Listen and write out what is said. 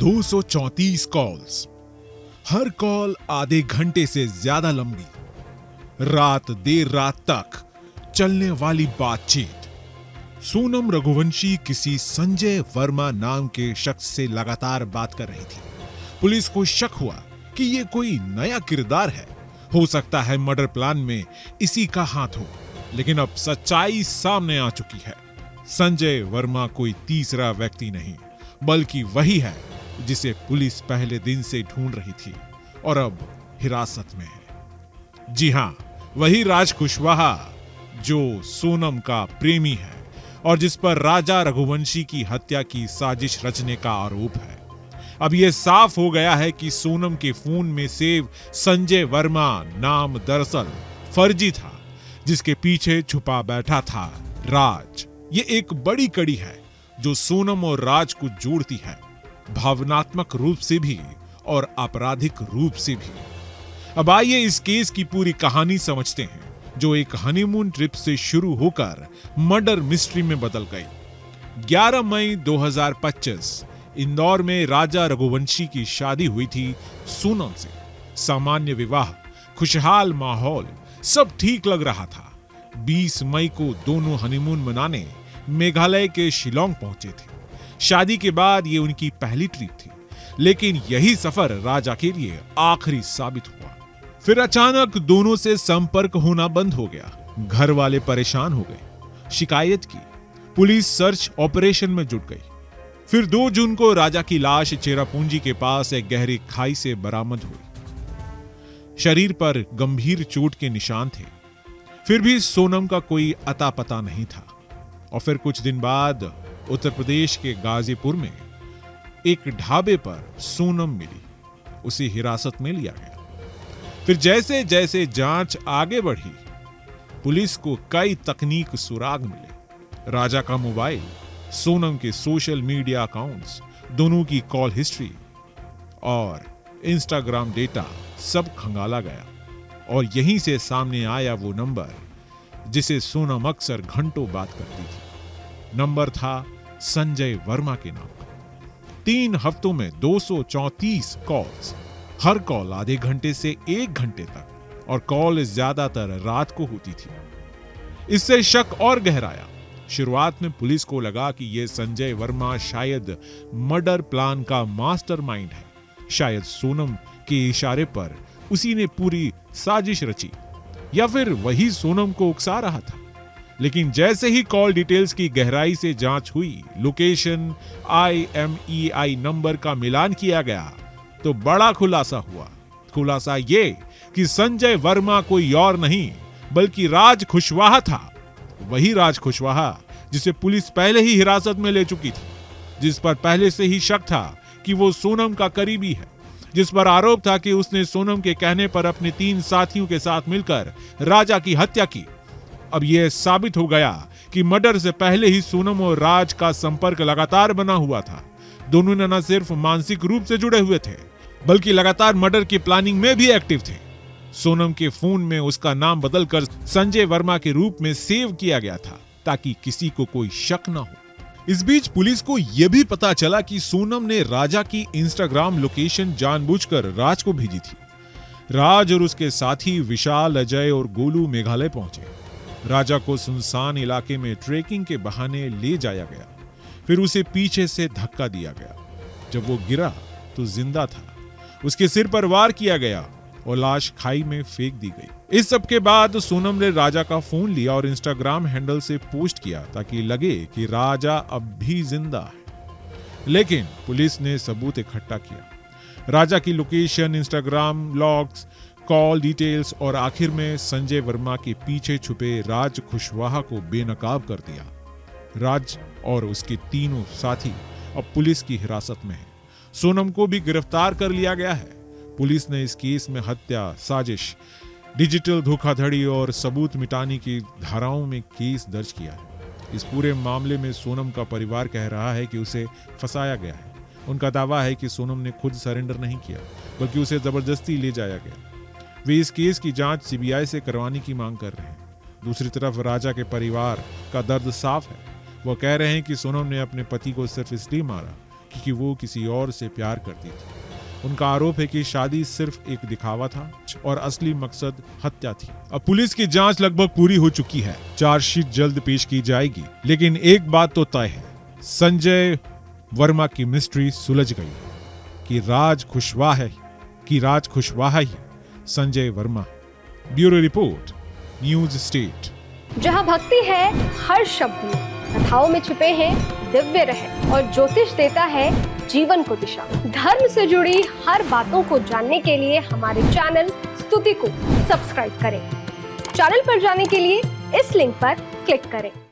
234 calls, हर call आधे घंटे से ज्यादा लंबी, रात देर रात तक चलने वाली बातचीत। सोनम रघुवंशी किसी संजय वर्मा नाम के शख्स से लगातार बात कर रही थी। पुलिस को शक हुआ कि ये कोई नया किरदार है, हो सकता है मर्डर प्लान में इसी का हाथ हो। लेकिन अब सच्चाई सामने आ चुकी है। संजय वर्मा कोई तीसरा व्यक्ति नहीं, बल्कि वही है जिसे पुलिस पहले दिन से ढूंढ रही थी और अब हिरासत में है। जी हां, वही राज कुशवाहा जो सोनम का प्रेमी है और जिस पर राजा रघुवंशी की हत्या की साजिश रचने का आरोप है। अब यह साफ हो गया है कि सोनम के फोन में सेव संजय वर्मा नाम दरअसल फर्जी था, जिसके पीछे छुपा बैठा था राज। ये एक बड़ी कड़ी है जो सोनम और राज को जोड़ती है, भावनात्मक रूप से भी और आपराधिक रूप से भी। अब आइए इस केस की पूरी कहानी समझते हैं, जो एक हनीमून ट्रिप से शुरू होकर मर्डर मिस्ट्री में बदल गई। 11 मई 2025 इंदौर में राजा रघुवंशी की शादी हुई थी सोनम से। सामान्य विवाह, खुशहाल माहौल, सब ठीक लग रहा था। 20 मई को दोनों हनीमून मनाने मेघालय के शिलोंग पहुंचे थे। शादी के बाद ये उनकी पहली ट्रिप थी, लेकिन यही सफर राजा के लिए आखिरी साबित हुआ। फिर अचानक दोनों से संपर्क होना बंद हो गया। घर वाले परेशान हो गए, शिकायत की, पुलिस सर्च ऑपरेशन में जुट गई। फिर 2 जून को राजा की लाश चेरापूंजी के पास एक गहरी खाई से बरामद हुई। शरीर पर गंभीर चोट के निशान थे। फिर भी सोनम का कोई अता पता नहीं था। और फिर कुछ दिन बाद उत्तर प्रदेश के गाजीपुर में एक ढाबे पर सोनम मिली। उसे हिरासत में लिया गया। फिर जैसे जैसे जांच आगे बढ़ी, पुलिस को कई तकनीक सुराग मिले। राजा का मोबाइल, सोनम के सोशल मीडिया अकाउंट्स, दोनों की कॉल हिस्ट्री और इंस्टाग्राम डेटा सब खंगाला गया। और यहीं से सामने आया वो नंबर जिसे सोनम अक्सर घंटों बात करती थी। नंबर था संजय वर्मा के नाम का। 3 हफ्तों में 234 कॉल्स, हर कॉल आधे घंटे से 1 घंटे तक, और कॉल ज्यादातर रात को होती थी। इससे शक और गहराया। शुरुआत में पुलिस को लगा कि यह संजय वर्मा शायद मर्डर प्लान का मास्टरमाइंड है। शायद सोनम के इशारे पर उसी ने पूरी साजिश रची, या फिर वही सोनम को उकसा रहा था। लेकिन जैसे ही कॉल डिटेल्स की गहराई से जांच हुई, लोकेशन, IMEI नंबर का मिलान किया गया, तो बड़ा खुलासा हुआ। खुलासा यह कि संजय वर्मा कोई और नहीं बल्कि राज कुशवाहा था। वही राज कुशवाहा जिसे पुलिस पहले ही हिरासत में ले चुकी थी, जिस पर पहले से ही शक था कि वो सोनम का करीबी है, जिस पर आरोप था कि उसने सोनम के कहने पर अपने 3 साथियों के साथ मिलकर राजा की हत्या की। अब यह साबित हो गया कि मर्डर से पहले ही सोनम और राज का संपर्क लगातार बना हुआ था। दोनों न सिर्फ मानसिक रूप से जुड़े हुए थे, बल्कि लगातार मर्डर की प्लानिंग में भी एक्टिव थे। सोनम के फोन में उसका नाम बदलकर संजय वर्मा के रूप में सेव किया गया था, ताकि किसी को कोई शक न हो। इस बीच पुलिस को यह भी पता चला कि सोनम ने राजा की इंस्टाग्राम लोकेशन जानबूझकर राज को भेजी थी। राज और उसके साथी विशाल, अजय और गोलू मेघालय पहुंचे। राजा को सुनसान इलाके में ट्रेकिंग के बहाने ले जाया गया। फिर उसे पीछे से धक्का दिया गया। जब वो गिरा तो जिंदा था। उसके सिर पर वार किया गया और लाश खाई में फेंक दी गई। इस सब के बाद सोनम ने राजा का फोन लिया और इंस्टाग्राम हैंडल से पोस्ट किया, ताकि लगे कि राजा अब भी जिंदा है। लेकिन पुलिस ने सबूत इकट्ठा किया। राजा की location, Instagram logs, call details और आखिर में संजय वर्मा के पीछे छुपे राज कुशवाहा को बेनकाब कर दिया। राज और उसके 3 साथी अब पुलिस की हिरासत में हैं। सोनम को भी गिरफ्तार कर लिया गया है। पुलिस ने इस केस में हत्या, साजिश, डिजिटल धोखाधड़ी और सबूत मिटाने की धाराओं में केस दर्ज किया है। इस पूरे मामले में सोनम का परिवार कह रहा है कि उसे फंसाया गया है। उनका दावा है कि सोनम ने खुद सरेंडर नहीं किया, बल्कि उसे जबरदस्ती ले जाया गया। वे इस केस की जांच CBI से करवाने की मांग कर रहे हैं। दूसरी तरफ राजा के परिवार का दर्द साफ है। वो कह रहे हैं कि सोनम ने अपने पति को सिर्फ इसलिए मारा कि वो किसी और से प्यार करती थी। उनका आरोप है कि शादी सिर्फ एक दिखावा था और असली मकसद हत्या थी। अब पुलिस की जांच लगभग पूरी हो चुकी है। चार्जशीट जल्द पेश की जाएगी, लेकिन एक बात तो तय है, संजय वर्मा की मिस्ट्री सुलझ गई कि राज कुशवाहा ही Sanjay Verma. Bureau report, news state. जहां भक्ति है हर शब्द में, कथाओं में छिपे हैं दिव्य रहस्य और ज्योतिष देता है जीवन को दिशा। धर्म से जुड़ी हर बातों को जानने के लिए हमारे चैनल स्तुति को सब्सक्राइब करें। चैनल पर जाने के लिए इस लिंक पर क्लिक करें।